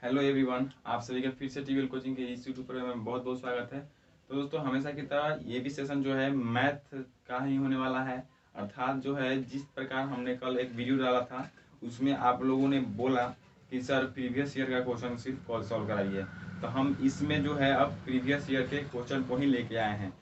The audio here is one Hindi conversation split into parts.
हेलो एवरीवन, आप सभी का फिर से टीवीएल कोचिंग के इस यूट्यूब पर में बहुत बहुत स्वागत है। तो दोस्तों, हमेशा की तरह ये भी सेशन जो है मैथ का ही होने वाला है। अर्थात जो है, जिस प्रकार हमने कल एक वीडियो डाला था उसमें आप लोगों ने बोला कि सर प्रीवियस ईयर का क्वेश्चन सिर्फ कॉल सॉल्व कराइए, तो हम इसमें जो है अब प्रीवियस ईयर के क्वेश्चन को ही लेके आए हैं।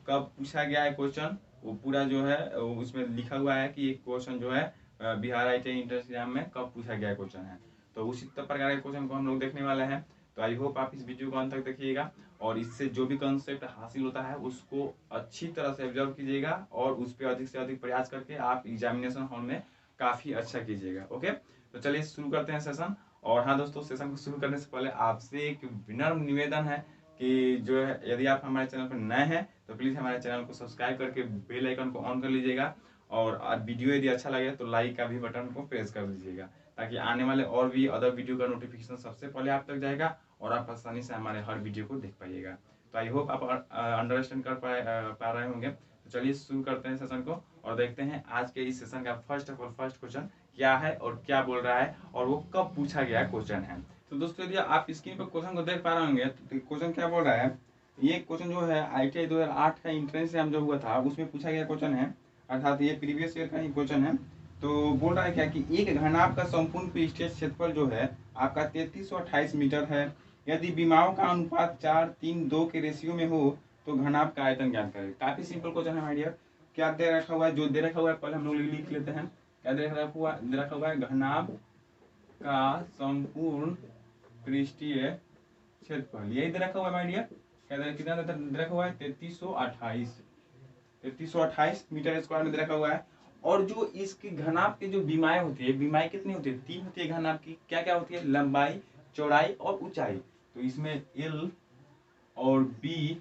कब पूछा गया है क्वेश्चन, वो पूरा जो है उसमें लिखा हुआ है कि एक क्वेश्चन जो है बिहार ITI इंटर एग्जाम में कब पूछा गया क्वेश्चन है। तो उसी प्रकार के क्वेश्चन को हम लोग देखने वाले हैं। तो आई होप आप इस वीडियो को अंत तक देखिएगा और इससे जो भी कंसेप्ट हासिल होता है उसको अच्छी तरह से ऑब्जर्व कीजिएगा और उस पर अधिक से अधिक प्रयास करके आप एग्जामिनेशन हॉल में काफ़ी अच्छा कीजिएगा। ओके, तो चलिए शुरू करते हैं सेशन। और हाँ दोस्तों, सेशन को शुरू करने से पहले आपसे एक विनम्र निवेदन है कि जो है, यदि आप हमारे चैनल पर नए हैं तो प्लीज़ हमारे चैनल को सब्सक्राइब करके बेल आइकन को ऑन कर लीजिएगा और वीडियो यदि अच्छा लगे तो लाइक का भी बटन को प्रेस कर दीजिएगा, ताकि आने वाले और भी अदर वीडियो का नोटिफिकेशन सबसे पहले आप तक जाएगा और आप आसानी से हमारे हर वीडियो को देख पाइएगा। तो आई होप आप अंडरस्टैंड कर पा रहे होंगे। तो चलिए शुरू करते हैं सेशन को और देखते हैं आज के इस सेशन का फर्स्ट क्वेश्चन क्या है और क्या बोल रहा है और वो कब पूछा गया क्वेश्चन है। तो दोस्तों, यदि आप स्क्रीन पर क्वेश्चन को देख पा रहे होंगे तो क्वेश्चन क्या बोल रहा है। ये क्वेश्चन जो है ITI 2008 का इंट्रेंस एग्जाम जो हुआ था उसमें पूछा गया क्वेश्चन है, अर्थात ये प्रीवियस ईयर का ही क्वेश्चन है। तो बोल रहा है क्या कि एक घनाभ का संपूर्ण पृष्ठीय क्षेत्रफल जो है आपका 3328 मीटर है। यदि विमाओं का अनुपात 4:3:2 के रेशियो में हो तो घनाभ का आयतन ज्ञात करें। काफी सिंपल क्वेश्चन है माय डियर। क्या दे रखा हुआ है, जो दे रखा हुआ है पहले हम लोग लिख लेते हैं। क्या दे रखा हुआ है, घनाभ का संपूर्ण पृष्ठीय क्षेत्रफल, यही दे रखा हुआ है माय डियर। क्या कितना दे रखा हुआ है, 3328 मीटर स्क्वायर में दे रखा हुआ है। और जो इसकी घनाभ की जो बीमाएं होती है, बीमाएं कितनी होती है, 3 होती है घनाभ की। क्या क्या होती है, लंबाई, चौड़ाई और ऊंचाई। तो इसमें L और B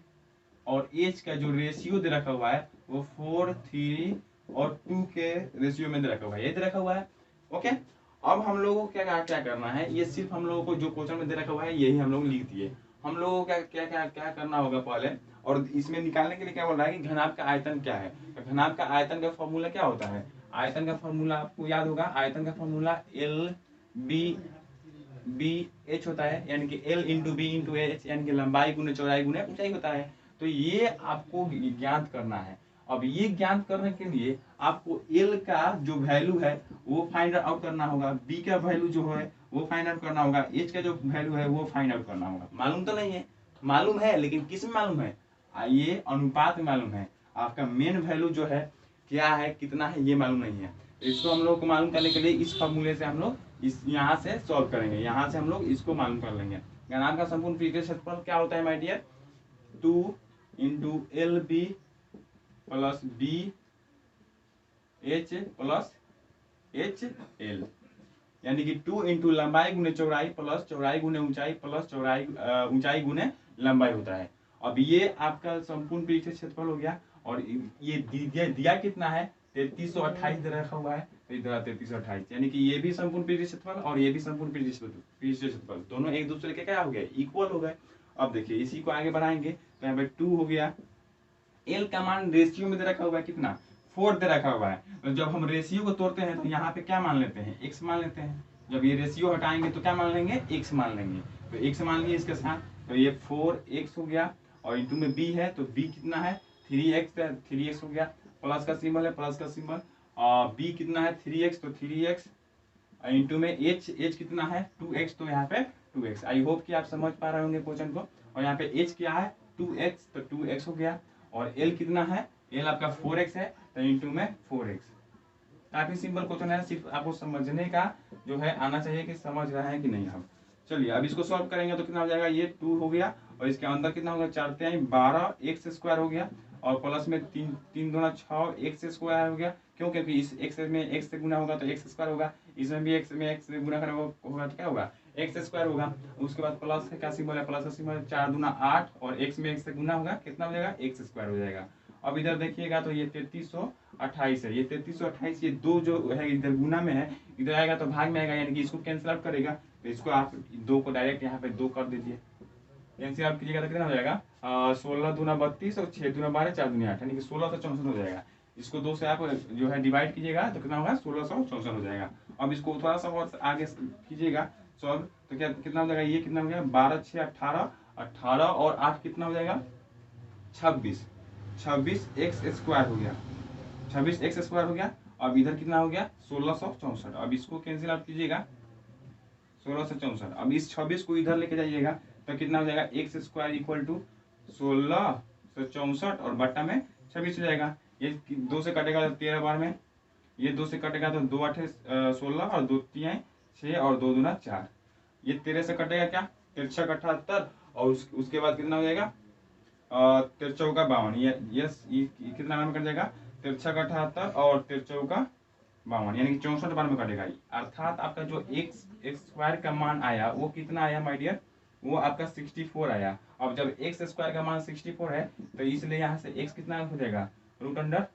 और H का जो रेशियो दे रखा हुआ है वो 4, 3 और 2 के रेशियो में दे रखा हुआ है, ये दे रखा हुआ है। ओके, अब हम लोगों को क्या करना है, ये सिर्फ हम लोगों को जो क्वेश्चन में दे रखा हुआ है यही हम लोग लिख दिए। हम लोगों को क्या करना होगा पहले, और इसमें निकालने के लिए क्या बोल रहा है कि घनाभ का आयतन क्या है। तो घनाभ का आयतन का फॉर्मूला क्या होता है, आयतन का फॉर्मूला आपको याद होगा। आयतन का फॉर्मूला LB/H होता है, यानी कि L × B/H, यानी कि लंबाई गुने चौड़ाई गुने ऊंचाई होता है। तो ये आपको ज्ञात करना है। अब ये ज्ञात करने के लिए आपको L का जो वैल्यू है वो फाइंड आउट करना होगा, B का वैल्यू जो है वो फाइंड आउट करना होगा, H का जो वैल्यू है वो फाइंड आउट करना होगा। मालूम तो नहीं है, मालूम है, लेकिन किस में मालूम है, ये अनुपात में मालूम है। आपका मेन वैल्यू जो है क्या है, कितना है, ये मालूम नहीं है। इसको हम लोग को मालूम करने के लिए इस फॉर्मूले से हम लोग इस यहाँ से सॉल्व करेंगे, यहाँ से हम लोग इसको मालूम कर लेंगे। घनाभ का संपूर्ण पृष्ठीय क्षेत्रफल क्या होता है my dear, 2 × LB + BH + HL, यानी कि 2 × लंबाई गुने चौड़ाई प्लस चौड़ाई गुने ऊंचाई प्लस चौड़ाई ऊंचाई गुने लंबाई होता है। अब ये आपका संपूर्ण पृष्ठीय क्षेत्रफल हो गया। और ये दिया कितना है, 3328 दे रखा हुआ है। तो इधर 3328, यानी कि ये भी संपूर्ण पृष्ठीय क्षेत्रफल और ये भी संपूर्ण पृष्ठीय क्षेत्रफल, दोनों एक दूसरे के क्या हो गए, इक्वल हो गए। अब देखिए इसी को आगे बढ़ाएंगे तो यहाँ पे 2 हो गया। L का मान रेशियो में दे रखा हुआ है कितना, 4 दे रखा हुआ है। तो जब हम रेशियो को तोड़ते हैं तो यहाँ पे क्या मान लेते हैं, x मान लेते हैं। जब ये रेशियो हटाएंगे तो क्या मान लेंगे, x मान लेंगे। तो x मान लिए इसके साथ, तो ये 4x हो गया। और इंटू में b है तो b कितना है, 3x हो गया। प्लस का सिंबल है, प्लस का सिंबल। b कितना है, 3x, तो 3x इंटू में h कितना है, 2x, तो यहाँ पे 2x। आई होप कि आप समझ पा रहे होंगे क्वेश्चन को। और यहाँ पे h क्या है, 2x, तो 2x हो गया। और L कितना है, L आपका 4x है, तो इंटू में 4x। काफी सिंपल क्वेश्चन है, सिर्फ आपको समझने का जो है आना चाहिए कि समझ रहे हैं कि नहीं हम। चलिए अब इसको सॉल्व करेंगे तो कितना हो जाएगा, ये 2 हो गया और इसके अंदर कितना होगा, 4 × 12 x² हो गया। और प्लस में 3 × 6 x² हो गया। क्यों, क्योंकि इस x में x से गुना होगा तो x² होगा, इसमें भी x में x से गुना होगा तो क्या होगा, x² होगा। उसके बाद प्लस का सिंबल है, प्लस का सिंबल, 4 × 8 और x में x से गुना होगा, कितना हो जाएगा, x² हो जाएगा। अब इधर देखिएगा तो ये 3328 है, ये 3328, ये 2 जो है इधर गुना में है, इधर आएगा तो भाग में आएगा, यानी कि इसको कैंसिल आउट करेगा। तो इसको आप 2 को डायरेक्ट यहाँ पे 2 कर दीजिए, कैंसिल आउट कीजिएगा तो कितना हो जाएगा, 16 दूना 32 और 6 दूना 12 4 दूना 8, यानी कि 1664 हो जाएगा। इसको 2 से आप जो है डिवाइड कीजिएगा तो कितना होगा, 1664 हो जाएगा। अब इसको थोड़ा सा और आगे कीजिएगा, सॉल्व तो क्या कितना हो जाएगा, ये कितना हो गया 12 6 18, 18 और 8 कितना हो जाएगा 26, 26 एक्स स्क्वायर हो गया, 26 एक्स स्क्वायर हो गया। अब इधर कितना हो गया 1664। अब इसको कैंसिल आउट कीजिएगा 1664। अब इस 26 को इधर लेके जाइएगा तो कितना हो जाएगा एक्स स्क्वायर इक्वल टू 1664 और बट्टा में 26 हो जाएगा। ये 2 से कटेगा तो 13 बार में, ये 2 से कटेगा तो 2 8 16 और 2 3 6 और 2 दूना 4। ये 13 से कटेगा क्या 13 6 78 और उसके बाद कितना हो जाएगा 13 चौका 52। ये कितना बार में कट जाएगा 13 6 78 और 13 चौका 52 यानी कि 64 बार में कटेगा। अर्थात आपका जो एक्स स्क्वायर का मान आया वो कितना आया माय डियर, वो आपका 64 आया। अब जब एक्स स्क्वायर का मान 64 है तो इसलिए यहाँ से एक्स कितना हो जाएगा रूट अंडर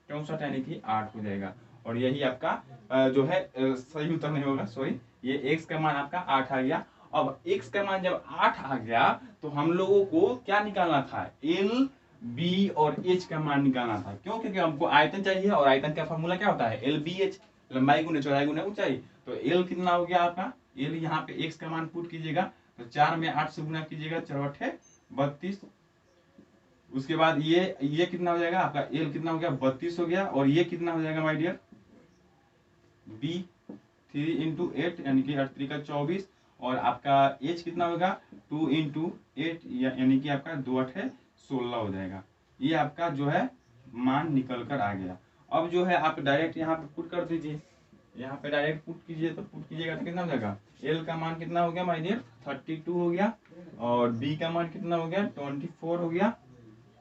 64 यानी कि 8 हो जाएगा। और यही आपका जो है सही उत्तर नहीं होगा, सॉरी, ये एक्स का मान आपका 8 आ गया। अब एक्स का मान जब 8 आ गया तो हम लोगों को क्या निकालना था, एल बी और एच का मान निकालना था। क्यों, क्योंकि हमको आयतन चाहिए और आयतन का फॉर्मूला क्या होता है एल बी एच, लंबाई गुने चौड़ाई गुने ऊंचाई। तो एल कितना हो गया आपका, एल यहाँ पे एक्स का मान पुट कीजिएगा तो 4 में 8 से गुना कीजिएगा 4 32। उसके बाद ये कितना हो जाएगा आपका एल कितना हो गया 32 हो गया। और ये कितना हो जाएगा माय डियर बी 3 इंटू 8 यानी कि 8 3 का 24 और आपका एच कितना होगा 2 इंटू 8 यानी कि आपका 2 8 16 हो जाएगा। ये आपका जो है मान निकल कर आ गया। अब जो है आप डायरेक्ट यहाँ पे पुट कर दीजिए, यहाँ पे डायरेक्ट पुट कीजिए तो पुट कीजिएगा तो कितना हो जाएगा एल का मान कितना हो गया माय डियर 32 हो गया और बी का मान कितना हो गया 24 हो गया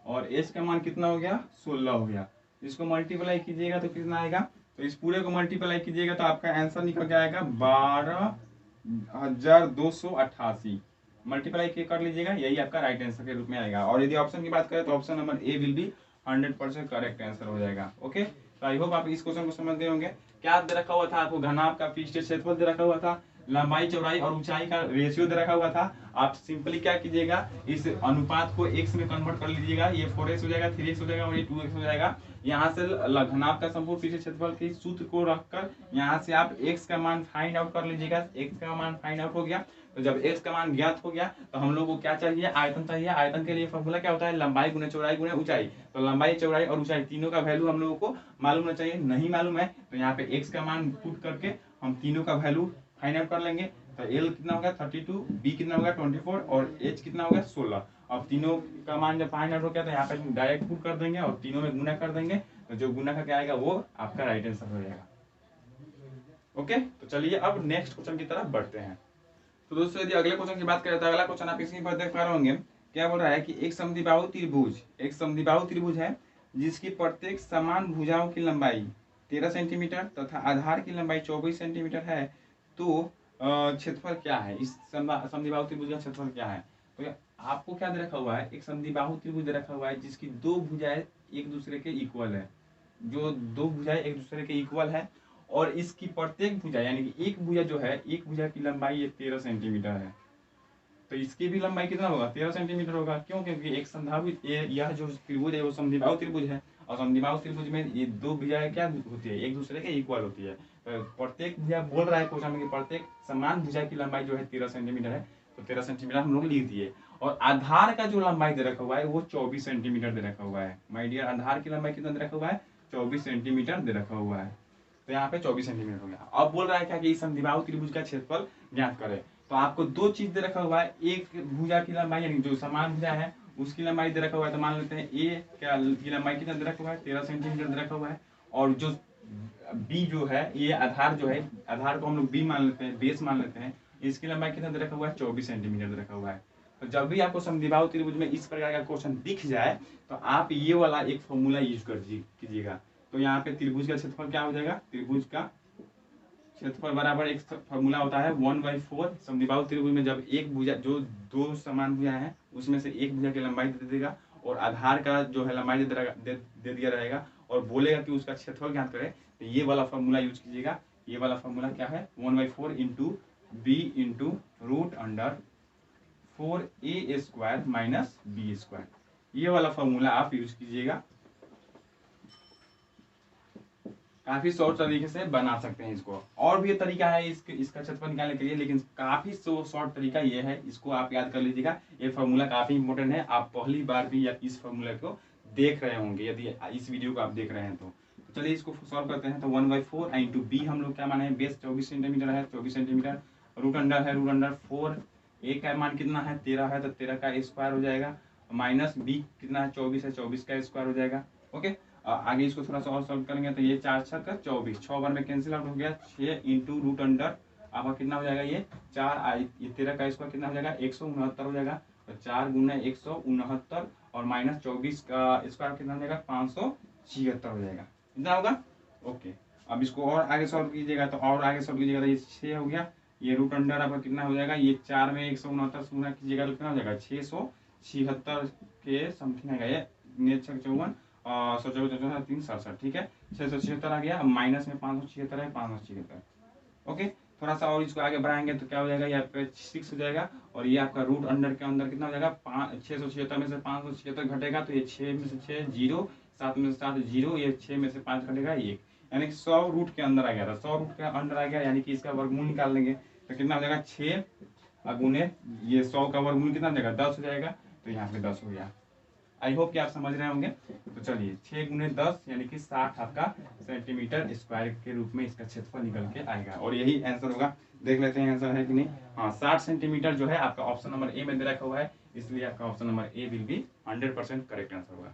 और एच का मान कितना हो गया 16 हो गया। इसको मल्टीप्लाई कीजिएगा तो कितना आएगा, तो इस पूरे को मल्टीप्लाई कीजिएगा तो आपका आंसर निकल के आएगा 12,288। मल्टीप्लाई कर लीजिएगा, यही आपका राइट आंसर के रूप में आएगा। और यदि ऑप्शन की बात करें तो option number A will be 100% correct answer हो जाएगा। ओके, तो आई होप आप इस क्वेश्चन को समझ गए होंगे। क्या दे रखा हुआ था आपको, घनाभ का पृष्ठीय क्षेत्रफल दे रखा हुआ था, लंबाई चौड़ाई और ऊंचाई का रेशियो दे रखा हुआ था। आप सिंपली क्या कीजिएगा इस अनुपात को x में कन्वर्ट कर लीजिएगा, ये 4x हो जाएगा 3x हो जाएगा और ये 2x हो जाएगा। यहाँ से घनाभ का संपूर्ण पृष्ठीय क्षेत्रफल के सूत्र को रखकर यहाँ से आप x का मान फाइंड आउट कर लीजिएगा। x का मान फाइंड आउट हो गया तो जब x का मान ज्ञात हो गया तो हम लोग को क्या चाहिए आयतन चाहिए। आयतन के लिए फॉर्मूला क्या होता है लंबाई गुने चौड़ाई गुने ऊंचाई। तो लंबाई चौड़ाई और ऊंचाई तीनों का वैल्यू हम लोगों को मालूम होना चाहिए। नहीं मालूम है तो यहाँ पे x का मान पुट करके हम तीनों का वैल्यू फाइंड आउट कर लेंगे। तो L कितना होगा 32, B कितना होगा 24 और H कितना होगा 16। अब तीनों का मान जब फाइंड आउट हो गया तो यहाँ पे डायरेक्ट पुट कर देंगे और तीनों में गुना कर देंगे तो जो गुना करके आएगा वो आपका राइट आंसर हो जाएगा। ओके, तो चलिए अब नेक्स्ट क्वेश्चन की तरफ बढ़ते हैं। तो दोस्तों यदि अगले क्वेश्चन की बात करें तो अगला क्वेश्चन आप इसी पर देख पा रहे होंगे। क्या बोल रहा है कि एक समद्विबाहु त्रिभुज है जिसकी प्रत्येक समान भुजाओं की लंबाई 13 सेंटीमीटर तथा आधार की लंबाई 24 सेंटीमीटर है। तो क्षेत्रफल क्या है, इस समद्विबाहु त्रिभुज का क्षेत्रफल क्या है। तो आपको क्या दे रखा हुआ है, एक समद्विबाहु त्रिभुज दे रखा हुआ है जिसकी दो भुजाएं एक दूसरे के इक्वल है। जो दो भुजाएं एक दूसरे के इक्वल है और इसकी प्रत्येक भुजा यानी कि एक भुजा जो है एक भुजा की लंबाई ये 13 सेंटीमीटर है। तो इसकी भी लंबाई कितना होगा 13 सेंटीमीटर होगा। क्यों, क्योंकि एक संधावी यह जो त्रिभुज है वो समद्विबाहु त्रिभुज है और समद्विबाहु त्रिभुज में ये दो भुजाएं क्या होती है एक दूसरे के इक्वल होती है। तो प्रत्येक भुजा बोल रहा है क्वेश्चन में कि प्रत्येक समान भुजा की लंबाई जो है 13 सेंटीमीटर है। तो 13 सेंटीमीटर हम लोग लिख दिए और आधार का जो लंबाई दे रखा हुआ है वो 24 सेंटीमीटर दे रखा हुआ है। माय डियर आधार की लंबाई कितना दे रखा हुआ है 24 सेंटीमीटर दे रखा हुआ है। तो यहाँ पे 24 सेंटीमीटर हो गया। अब बोल रहा है क्या कि इस समद्विबाहु त्रिभुज का क्षेत्रफल ज्ञात करें। तो आपको दो चीज दे रखा हुआ है, एक भुजा की लंबाई यानी जो समान भुजा है उसकी लंबाई दे रखा हुआ है। तो मान लेते हैं ए क्या की लंबाई कितना दे रखा हुआ है 13 सेंटीमीटर दे रखा हुआ है और जो बी जो है ये आधार जो है आधार को हम लोग बी मान लेते हैं बेस मान लेते हैं, इसकी लंबाई कितना दे रखा हुआ है 24 सेंटीमीटर दे रखा हुआ है। तो जब भी आपको समद्विबाहु त्रिभुज में इस प्रकार का क्वेश्चन दिख जाए तो आप ये वाला एक फॉर्मूला यूज कर कीजिएगा। तो यहाँ पे त्रिभुज का क्षेत्रफल क्या हो जाएगा, त्रिभुज का क्षेत्रफल बराबर एक फॉर्मूला होता है 1/4। समद्विबाहु त्रिभुज में जब एक भुजा जो दो समान भुजा है उसमें से एक भुजा की लंबाई दे देगा और आधार का जो है लंबाई दे दिया रहेगा और बोलेगा कि उसका क्षेत्रफल ज्ञात करें। तो ये वाला फॉर्मूला यूज कीजिएगा। ये वाला फॉर्मूला क्या है 1/4 into B into root under 4a² minus b²। ये वाला फॉर्मूला आप यूज कीजिएगा। काफी शॉर्ट तरीके से बना सकते हैं इसको। और भी तरीका है इसका क्षेत्रफल निकालने के लिए, लेकिन काफी शॉर्ट तरीका ये है, इसको आप याद कर लीजिएगा। ये फॉर्मूला काफी इंपॉर्टेंट है, आप पहली बार भी इस फॉर्मूला को देख रहे होंगे यदि इस वीडियो को आप देख रहे हैं तो। चलिए इसको सॉल्व करते हैं। तो 1/4 इंटू बी हम लोग क्या माने हैं, बेस 24 सेंटीमीटर है, 24 सेंटीमीटर, रूट अंडर है, रूट अंडर 4, ए का मान कितना है 13 है, तो 13 का स्क्वायर हो जाएगा, माइनस बी कितना है 24 है, 24 का स्क्वायर हो जाएगा। ओके, आगे इसको थोड़ा सा और सॉल्व करेंगे तो ये 4 6 का 24, 6 बार में कैंसिल आउट हो गया, 6 इंटू रूट अंडर आपका कितना हो जाएगा, ये 4, ये 13 का स्क्वायर कितना हो जाएगा 169 हो जाएगा, तो 4 गुना 169 और माइनस 24 का स्क्वायर कितना हो जाएगा 576 हो जाएगा, इतना होगा। ओके, अब इसको और आगे सॉल्व कीजिएगा, तो और आगे सॉल्व कीजिएगा तो ये 6 हो गया, ये रूट अंडर आपका कितना हो जाएगा, ये 4 में 169 गुना कीजिएगा तो कितना हो जाएगा 676 के समथिंग आएगा, ये 54 367, ठीक है 676 आ गया। माइनस में 576 है, 576। ओके, थोड़ा सा और इसको आगे बढ़ाएंगे तो क्या हो जाएगा, यहाँ पे 6 हो जाएगा, और ये आपका रूट अंडर के अंदर कितना हो जाएगा 676 में से 576 घटेगा, तो ये 6 में से 6 0, 7 में से 7 0, ये 6 में से 5 घटेगा 1, यानी कि 100 रूट के अंदर आ गया था, 100 रूट के अंदर आ गया, यानी कि इसका वर्गमूल निकाल लेंगे तो कितना हो जाएगा 6 गुने ये 100 का वर्गमूल कितना हो जाएगा 10 हो जाएगा, तो यहाँ पे 10 हो गया। आई होप कि आप समझ रहे होंगे। तो चलिए 6 गुने 10 यानी कि 60 आपका सेंटीमीटर स्क्वायर के रूप में इसका क्षेत्रफल निकल के आएगा, और यही आंसर होगा। देख लेते हैं आंसर है कि नहीं। हाँ, 60 सेंटीमीटर जो है आपका ऑप्शन नंबर ए में दे रखा हुआ है, इसलिए आपका option number A will be 100% correct answer होगा।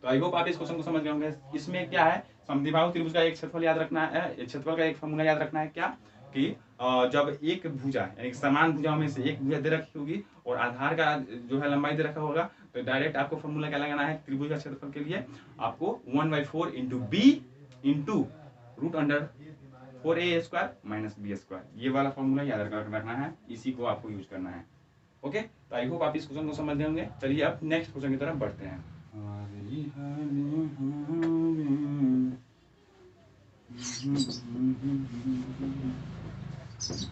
तो आई होप आप इस क्वेश्चन को समझ गए होंगे। इसमें क्या है, समद्विबाहु त्रिभुज का एक क्षेत्रफल याद रखना है, क्षेत्रफल का एक फॉर्मूला याद रखना है क्या, कि जब एक भुजा यानी समान भुजाओं में से एक भुजा दे रखी होगी और आधार का जो है लंबाई दे रखा होगा, तो डायरेक्ट आपको फॉर्मूला क्या लगाना है त्रिभुज का क्षेत्रफल के लिए, आपको 1/4 into B into root under 4a square minus B square, ये वाला फॉर्मूला याद रखना है, इसी को आपको यूज करना है। ओके, तो आई होप आप इस क्वेश्चन को समझ गए होंगे। चलिए अब नेक्स्ट क्वेश्चन की तरफ बढ़ते हैं।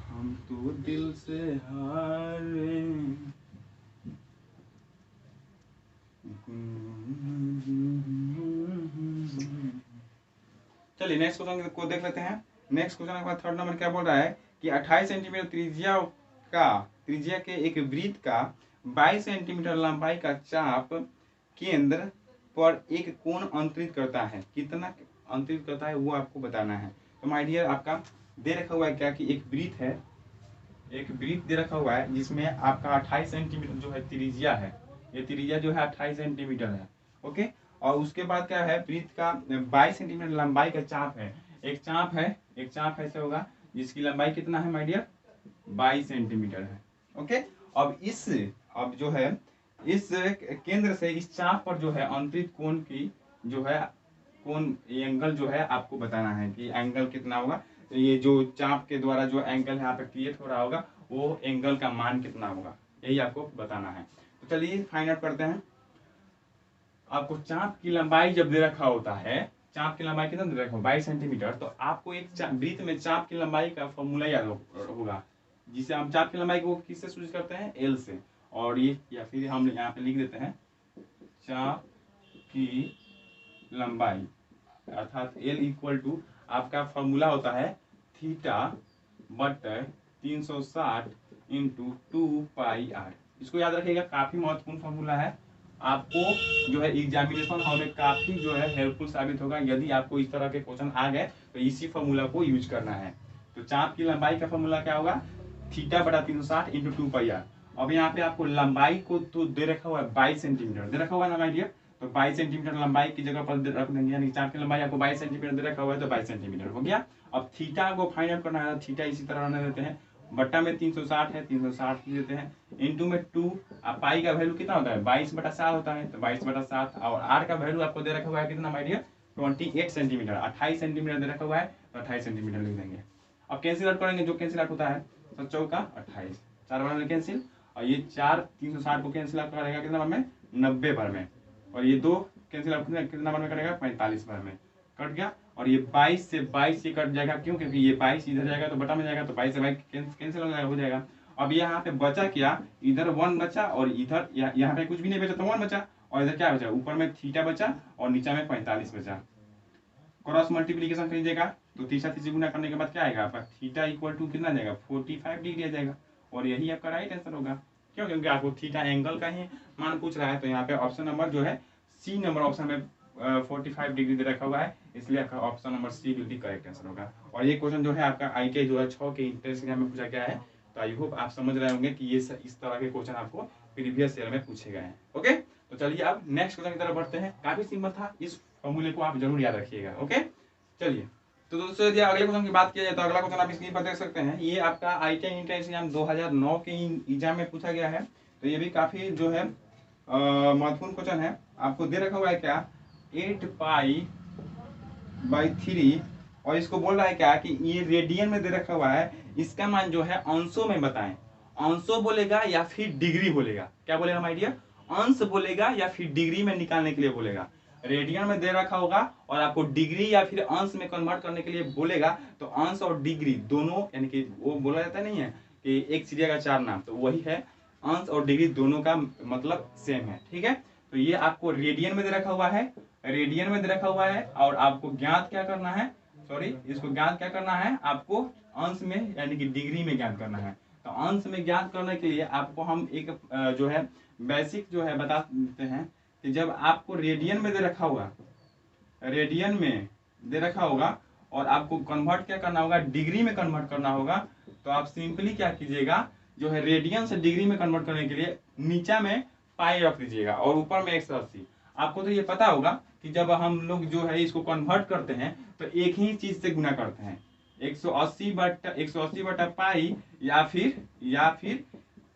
हम तो दिल से हारे। चलिए नेक्स्ट क्वेश्चन को देख लेते हैं। नेक्स्ट क्वेश्चन के बाद थर्ड नंबर क्या बोल रहा है कि 28 सेंटीमीटर त्रिज्या के एक वृत्त का 22 सेंटीमीटर लंबाई का चाप केंद्र पर एक कोण अंतरित करता है, कितना अंतरित करता है वो आपको बताना है। तो माय डियर आपका दे रखा हुआ है क्या कि एक वृत्त है, एक वृत्त दे रखा हुआ है जिसमें आपका 28 सेंटीमीटर जो है त्रिज्या है, ये त्रिज्या जो है 28 सेंटीमीटर है। ओके, और उसके बाद क्या है वृत्त का 22 सेंटीमीटर लंबाई का चाप है, एक चाप ऐसे होगा जिसकी लंबाई कितना है माय डियर 22 सेंटीमीटर है। ओके, अब जो है इस केंद्र से इस चाप पर जो है अंतरित कोण की जो है कोण एंगल जो है आपको बताना है कि एंगल कितना होगा। तो ये जो चाप के द्वारा जो एंगल यहाँ पे क्रिएट हो रहा होगा वो एंगल का मान कितना होगा, यही आपको बताना है। तो चलिए फाइंड आउट करते हैं। आपको चाप की लंबाई जब दे रखा होता है, चाप की लंबाई कितना दे रखा हो 22 सेंटीमीटर, तो आपको एक वृत्त में चाप की लंबाई का फॉर्मूला याद होगा, जिसे हम चाप की लंबाई को किससे सूचित करते हैं एल से, और ये या फिर हम यहाँ पे लिख देते हैं चाप की लंबाई अर्थात एल इक्वल टू आपका फॉर्मूला होता है थीटा बटे 360 इंटू 2πr। इसको याद रखिएगा, काफी महत्वपूर्ण फॉर्मूला है, आपको जो है एग्जामिनेशन हॉल में काफी जो है हेल्पफुल साबित होगा। यदि आपको इस तरह के क्वेश्चन आ गए तो इसी फॉर्मूला को यूज करना है। तो चाप की लंबाई का फॉर्मूला क्या होगा थीटा बटा 360 इंटू 2πr। अब यहाँ पे आपको लंबाई को तो दे रखा हुआ है 22 सेंटीमीटर दे रखा हुआ है ना माय डियर, तो 22 सेंटीमीटर लंबाई की जगह पर रख देंगे, यानी चाप की लंबाई आपको 22 सेंटीमीटर दे रखा हुआ है, तो 22 सेंटीमीटर हो गया। अब थीटा को फाइंड आउट करना है, थीटा इसी तरह रहने देते हैं, बट्टा में 360 है 360 देते हैं, इंटू में 2, पाई का वैल्यू कितना होता है 22/7 होता है, तो 22/7, और आर का वैल्यू आपको दे रखा हुआ है कितना माय डियर 28 सेंटीमीटर, 28 सेंटीमीटर दे रखा हुआ है, तो 28 सेंटीमीटर लिख देंगे। अब कैंसिल आउट करेंगे, जो कैंसिल आउट होता है तो 4 का 28, 4 बार में कैंसिल, और ये 4 360 को कैंसिल आउट करेगा कितना बार में 90 बार में, और ये 2 कैंसिल आउट कितना बार में करेगा 45 बार में, कट गया। और ये 22 से 22 ये कट जाएगा, क्यों क्योंकि ये 22 इधर जाएगा तो बटा में जाएगा, तो 22 से 22 कैंसिल हो जाएगा। अब यहाँ पे बचा क्या, इधर 1 बचा और इधर यहाँ पे कुछ भी नहीं बचा तो 1 बचा, और इधर क्या बचा ऊपर में थीटा बचा और नीचे में 45 बचा। क्रॉस मल्टीप्लीकेशन करिएगा तो तीसरा तीसरी गुना करने के बाद क्या आएगा आपका थीटा इक्वल टू कितना आ जाएगा 45 डिग्री आ जाएगा और यही आपका राइट आंसर होगा। क्यों? क्योंकि आपको थीटा एंगल का ही मान पूछ रहा है तो यहाँ पे ऑप्शन नंबर जो है सी नंबर ऑप्शन में 45 डिग्री दे रखा हुआ है, इसलिए आपका option number C will be correct answer होगा। और ये क्वेश्चन जो है आपका ITI 2006 के इंट्रेंस एग्जाम में पूछा गया है, तो आई होप आप समझ रहे होंगे कि ये इस तरह के क्वेश्चन आपको प्रीवियस ईयर में पूछे गए हैं। ओके, तो चलिए अब नेक्स्ट क्वेश्चन की तरफ बढ़ते हैं। काफी सिंपल था, इस फॉर्मूले को आप जरूर याद रखिएगा। ओके, चलिए तो दोस्तों यदि अगले क्वेश्चन की बात किया जाए तो अगला क्वेश्चन आप स्क्रीन पर देख सकते हैं। ये आपका ITI इंट्रेंस एग्जाम 2009 के एग्जाम में पूछा गया है, तो ये भी काफी जो है महत्वपूर्ण क्वेश्चन है। आपको दे रखा हुआ है क्या 8π/3 और इसको बोल रहा है क्या कि ये रेडियन में दे रखा हुआ है, इसका मान जो है अंशों में बताएं। अंशों बोलेगा या फिर डिग्री बोलेगा, क्या बोलेगा माय डियर? अंश बोलेगा या फिर डिग्री में निकालने के लिए बोलेगा। रेडियन में दे रखा होगा और आपको डिग्री या फिर अंश में कन्वर्ट करने के लिए बोलेगा, तो अंश और डिग्री दोनों, यानी कि वो बोला जाता नहीं है कि एक चिड़िया का चार नाम, तो वही है, अंश और डिग्री दोनों का मतलब सेम है। ठीक है, तो ये आपको रेडियन में दे रखा हुआ है, रेडियन में दे रखा हुआ है और आपको ज्ञात क्या करना है, सॉरी इसको ज्ञात क्या करना है आपको अंश में यानी कि डिग्री में ज्ञात करना है। तो अंश में ज्ञात करने के लिए आपको हम एक जो है बेसिक जो है बता देते हैं कि जब आपको रेडियन में दे रखा होगा, रेडियन में दे रखा होगा और आपको कन्वर्ट क्या करना होगा, डिग्री में कन्वर्ट करना होगा, तो आप सिंपली क्या कीजिएगा, जो है रेडियन से डिग्री में कन्वर्ट करने के लिए नीचा में पाई रख दीजिएगा और ऊपर में 180। आपको तो ये पता होगा कि जब हम लोग जो है इसको कन्वर्ट करते हैं तो एक ही चीज से गुना करते हैं, 180 बटा पाई या फिर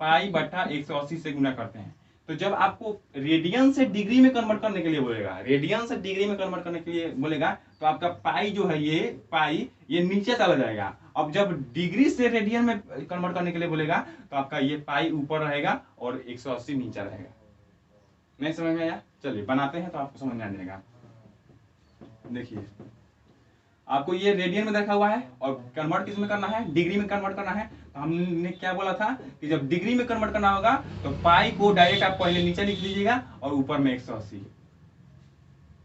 पाई बटा 180 से गुना करते हैं। तो जब आपको रेडियन से डिग्री में कन्वर्ट करने के लिए बोलेगा, रेडियन से डिग्री में कन्वर्ट करने के लिए बोलेगा, तो आपका पाई जो है ये पाई ये नीचे चला जाएगा। अब जब डिग्री से रेडियन में कन्वर्ट करने के लिए बोलेगा तो आपका ये पाई ऊपर रहेगा और 180 नीचे रहेगा। नहीं समझ में आया? चलिए बनाते हैं तो आपको समझ में आ जाएगा। देखिए आपको ये रेडियन में रखा हुआ है और कन्वर्ट किस में करना है, डिग्री में कन्वर्ट करना है। तो हमने क्या बोला था कि जब डिग्री में कन्वर्ट करना होगा तो पाई को डायरेक्ट आप पहले नीचे लिख लीजिएगा और ऊपर में 180।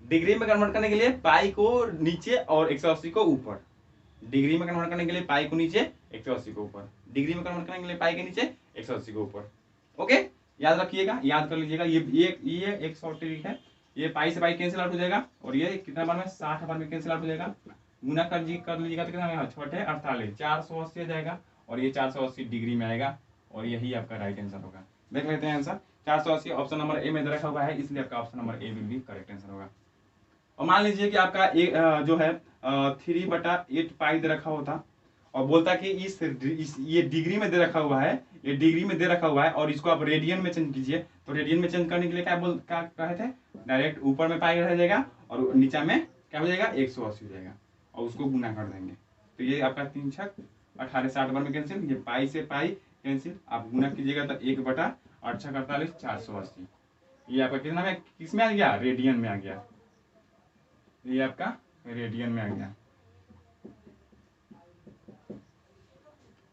डिग्री में कन्वर्ट करने के लिए पाई को नीचे और 180 को ऊपर, डिग्री में कन्वर्ट करने के लिए पाई को नीचे 180 को ऊपर, डिग्री में कन्वर्ट करने के लिए पाई के नीचे 180 को ऊपर। ओके, याद रखिएगा, याद कर लीजिएगा। ये एक शॉर्ट ट्रिक है, ये पाई से पाई कैंसिल आउट हो जाएगा और ये कितना बार में 60 बार में कैंसिल आउट हो जाएगा। गुना कर लीजिएगा तो कितना 6 48 480 आ जाएगा और ये 480 डिग्री में आएगा और यही आपका राइट आंसर होगा। देख लेते हैं आंसर 480 ऑप्शन नंबर ए में रखा हुआ है, इसलिए आपका option number A will be correct answer होगा। और मान लीजिए कि आपका जो है 3/8 पाई दे रखा होता और बोलता कि ये डिग्री में दे रखा हुआ है, ये डिग्री में दे रखा हुआ है और इसको आप रेडियन में चेंज कीजिए। तो रेडियन में चेंज करने के लिए क्या कहे थे, डायरेक्ट ऊपर में पाई रह जाएगा और नीचा में क्या हो जाएगा 180 हो जाएगा और उसको गुना कर देंगे। तो ये आपका 3 × 6 18 60 बार में कैंसिल, ये पाई से पाई कैंसिल, आप गुना कीजिएगा तो 1/8 × 48 480। ये आपका कितना में किस में आ गया, रेडियन में आ गया, ये आपका रेडियन में आ गया।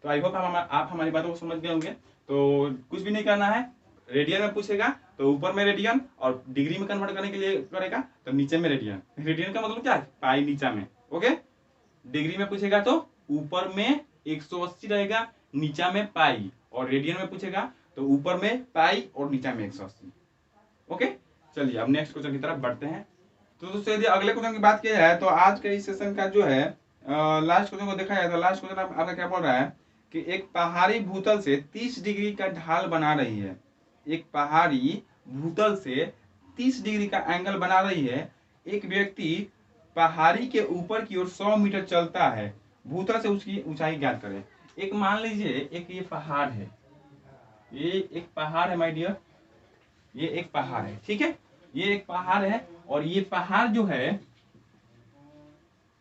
तो आई होप आप हमारी बातों को समझ गए होंगे। तो कुछ भी नहीं करना है, रेडियन में पूछेगा तो ऊपर में रेडियन और डिग्री में कन्वर्ट करने के लिए करेगा तो नीचे में रेडियन। रेडियन का मतलब क्या है, पाई नीचा में। ओके, डिग्री में पूछेगा तो ऊपर में 180 रहेगा, नीचा में पाई, और रेडियन में पूछेगा तो ऊपर में पाई और नीचा में 180। ओके, चलिए अब नेक्स्ट क्वेश्चन की तरफ बढ़ते हैं। तो दोस्तों यदि अगले क्वेश्चन की बात की जाए तो आज के इस सेशन का जो है लास्ट क्वेश्चन को देखा जाए तो लास्ट क्वेश्चन आपका क्या बोल रहा है कि एक पहाड़ी भूतल से 30 डिग्री का ढाल बना रही है, एक पहाड़ी भूतल से 30 डिग्री का एंगल बना रही है। एक व्यक्ति पहाड़ी के ऊपर की ओर 100 मीटर चलता है, भूतल से उसकी ऊंचाई ज्ञात करें। एक मान लीजिए एक ये पहाड़ है, ये एक पहाड़ है माय डियर, ये एक पहाड़ है, ठीक है, ये एक पहाड़ है और ये पहाड़ जो है,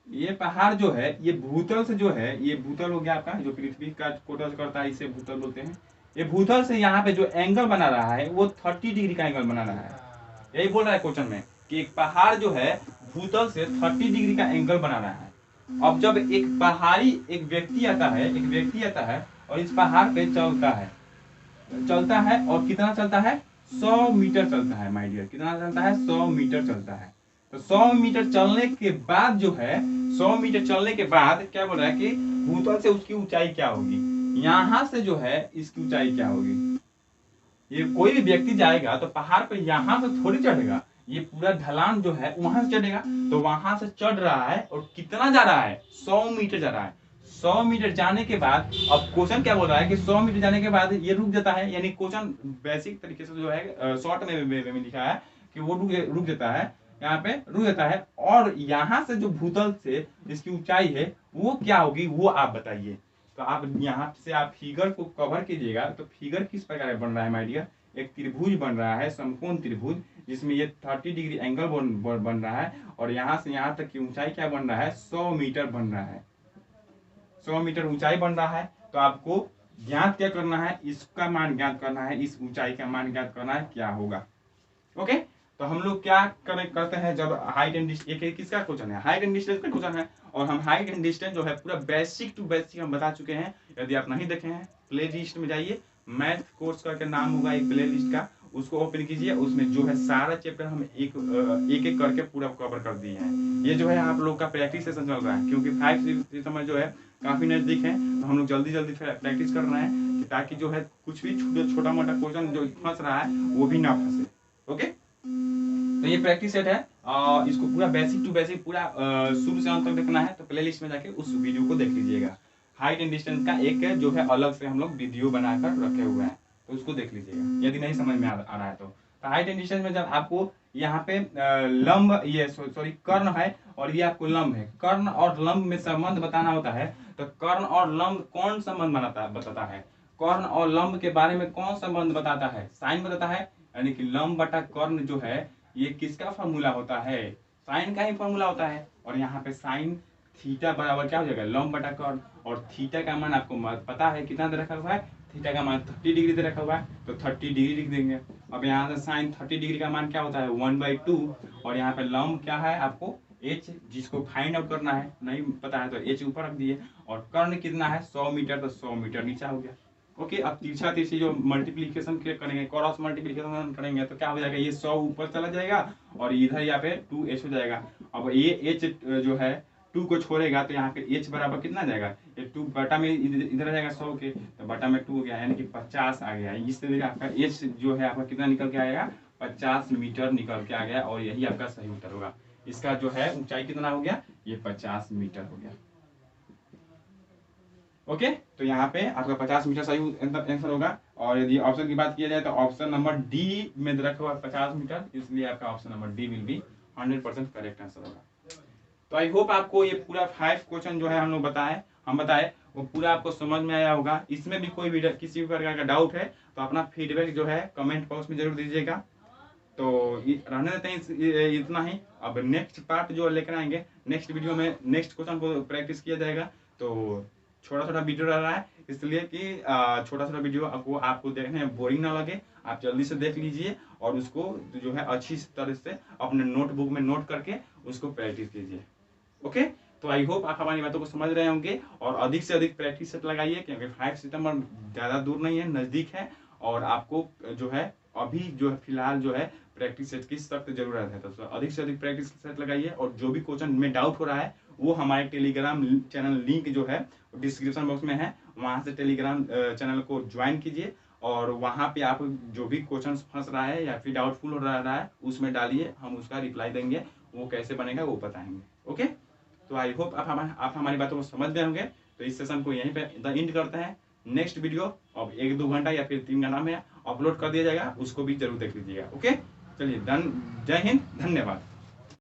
ये पहाड़ जो है ये भूतल से जो है, ये भूतल हो गया आपका जो पृथ्वी का को टच करता है, इसे भूतल बोलते हैं। ये भूतल से यहाँ पे जो एंगल बना रहा है वो 30 डिग्री का एंगल बना रहा है। यही बोल रहा है क्वेश्चन में कि एक पहाड़ जो है भूतल से 30 डिग्री का एंगल बना रहा है। अब जब एक पहाड़ी एक व्यक्ति आता है और इस पहाड़ पे चलता है और कितना चलता है, 100 मीटर चलता है माय डियर, कितना चलता है, 100 मीटर चलता है। तो 100 मीटर चलने के बाद जो है 100 मीटर चलने के बाद क्या बोल रहा है कि भूतल से उसकी ऊंचाई क्या होगी, यहां से जो है इसकी ऊंचाई क्या होगी। ये कोई भी व्यक्ति जाएगा तो पहाड़ पे यहां से थोड़ी चढ़ेगा, ये पूरा ढलान जो है वहां से चढ़ेगा। तो वहां से चढ़ रहा है और कितना जा रहा है, 100 मीटर जा रहा है। 100 मीटर जाने के बाद अब क्वेश्चन क्या बोल रहा है कि 100 मीटर जाने के बाद ये रुक जाता है, यानी क्वेश्चन बेसिक तरीके से जो है शॉर्ट में लिखा है कि वो रुक जाता है, यहाँ पे रुक जाता है। और यहाँ से जो भूतल से इसकी ऊंचाई है वो क्या होगी वो आप बताइए। तो आप यहाँ से आप फिगर को कवर कीजिएगा। तो फिगर किस प्रकार बन रहा है माय डियर, एक त्रिभुज बन रहा है, समकोण त्रिभुज, जिसमें ये 30 डिग्री एंगल बन रहा है और यहाँ से यहाँ तक की ऊंचाई क्या बन रहा है, 100 मीटर बन रहा है। 100 मीटर ऊंचाई बन रहा है। तो आपको ज्ञात क्या करना है, इसका मान ज्ञात करना है, इस ऊंचाई का मान ज्ञात करना है क्या होगा। ओके, तो हम लोग क्या करते हैं जब हाइट एंड डिस्टेंस, एक किसका क्वेश्चन है, हाइट एंड डिस्टेंस का क्वेश्चन है। और हम हाइट एंड डिस्टेंस जो है पूरा बेसिक टू बेसिक हम बता चुके हैं। यदि आप नहीं देखे हैं प्ले लिस्ट में जाइए, मैथ कोर्स करके नाम होगा एक प्ले लिस्ट का, उसको ओपन कीजिए। उसमें जो है सारा चैप्टर हम एक एक करके पूरा कवर कर दिए हैं। ये जो है आप लोग का प्रैक्टिस सेशन चल रहा है, क्योंकि 5 सितंबर जो है काफी नजदीक है। तो हम लोग जल्दी जल्दी प्रैक्टिस कर रहे हैं ताकि जो है कुछ भी छोटा मोटा क्वेश्चन जो फंस रहा है वो भी ना फंसे। ओके, तो ये प्रैक्टिस सेट है, इसको पूरा बेसिक टू बेसिक पूरा शुरू से अंत तक देखना है तो प्ले लिस्ट में जाके उस वीडियो को देख लीजिएगा। हाइट एंड डिस्टेंस का एक जो है अलग से हम लोग वीडियो बनाकर रखे हुए हैं, तो उसको देख लीजिएगा यदि नहीं समझ में आ रहा है तो। हाइट एंड डिस्टेंस में जब आपको यहाँ पे लंब, ये सॉरी कर्ण है और ये आपको लंब है, कर्ण और लंब में संबंध बताना होता है। तो कर्ण और लंब कौन संबंध बताता है, कर्ण और लंब के बारे में कौन संबंध बताता है, साइन बताता है। यानी कि लंब बटा कर्ण जो है ये किसका फॉर्मूला होता है, साइन का ही फॉर्मूला होता है। और यहाँ पे साइन थीटा बराबर क्या हो जाएगा, लंब बटा कर्ण। और थीटा का मान आपको पता है कितना दे रखा हुआ है, थीटा का मान 30 डिग्री दे रखा हुआ है, तो 30 डिग्री लिख देंगे। अब यहाँ से साइन 30 डिग्री का मान क्या होता है 1/2। और यहाँ पे लंब क्या है आपको h, जिसको फाइंड आउट करना है, नहीं पता है तो h ऊपर रख दिए। और कर्ण कितना है 100 मीटर, तो 100 मीटर नीचा हो गया। ओके, अब तिरछा तिरछी जो मल्टीप्लीकेशन करेंगे, क्रॉस मल्टीप्लीकेशन करेंगे तो क्या हो जाएगा, ये 100 ऊपर चला जाएगा और इधर यहाँ पे 2h हो जाएगा। अब ये h जो है 2 को छोड़ेगा तो यहाँ पे h बराबर कितना जाएगा, ये 2 बटा में इधर आ जाएगा 100 के, तो बटा में 2 हो गया, यानी कि 50 आ गया। इस तरीके आपका h जो है आपका कितना निकल के आएगा, 50 मीटर निकल के आ गया। और यही आपका सही उत्तर होगा। इसका जो है ऊंचाई कितना हो गया, ये 50 मीटर हो गया। ओके, तो यहाँ पे आपका 50 मीटर सही आंसर होगा। और यदि ऑप्शन की बात किया जाए तो ऑप्शन नंबर डी में रखा हुआ 50 मीटर, इसलिए आपका option number D will be 100% correct answer होगा। तो आई होप आपको ये पूरा 5 क्वेश्चन जो है हम बताए वो पूरा आपको समझ में आया होगा। इसमें भी कोई भी किसी भी प्रकार का डाउट है तो अपना फीडबैक जो है कमेंट बॉक्स में जरूर दीजिएगा। तो रहने देते हैं इतना ही। अब नेक्स्ट पार्ट जो लेकर आएंगे, नेक्स्ट वीडियो में नेक्स्ट क्वेश्चन को प्रैक्टिस किया जाएगा। तो छोटा छोटा वीडियो रह रहा है, इसलिए कि छोटा छोटा वीडियो आपको देखने में बोरिंग ना लगे, आप जल्दी से देख लीजिए और उसको जो है अच्छी तरह से अपने नोटबुक में नोट करके उसको प्रैक्टिस कीजिए। ओके, तो आई होप आप हमारी बातों को समझ रहे होंगे और अधिक से अधिक प्रैक्टिस सेट लगाइए, क्योंकि 5 सितंबर ज़्यादा दूर नहीं है, नज़दीक है। और आपको जो है अभी जो है फिलहाल जो है प्रैक्टिस सेट की सख्त जरूरत है। तो अधिक से अधिक प्रैक्टिस सेट लगाइए और जो भी क्वेश्चन में डाउट हो रहा है वो हमारे टेलीग्राम चैनल लिंक जो है डिस्क्रिप्शन बॉक्स में है, वहाँ से टेलीग्राम चैनल को ज्वाइन कीजिए। और वहाँ पे आप जो भी क्वेश्चन फंस रहा है या फिर डाउटफुल हो रहा है उसमें डालिए, हम उसका रिप्लाई देंगे। वो कैसे बनेगा वो बताएंगे। ओके, तो आई होप आप हमारी बातों को समझ गए होंगे। तो इस सेशन को यहीं पे द एंड करते हैं। नेक्स्ट वीडियो अब 1-2 घंटा या फिर 3 घंटा में अपलोड कर दिया जाएगा, उसको भी जरूर देख लीजिएगा। ओके, चलिए डन। जय हिंद, धन्यवाद।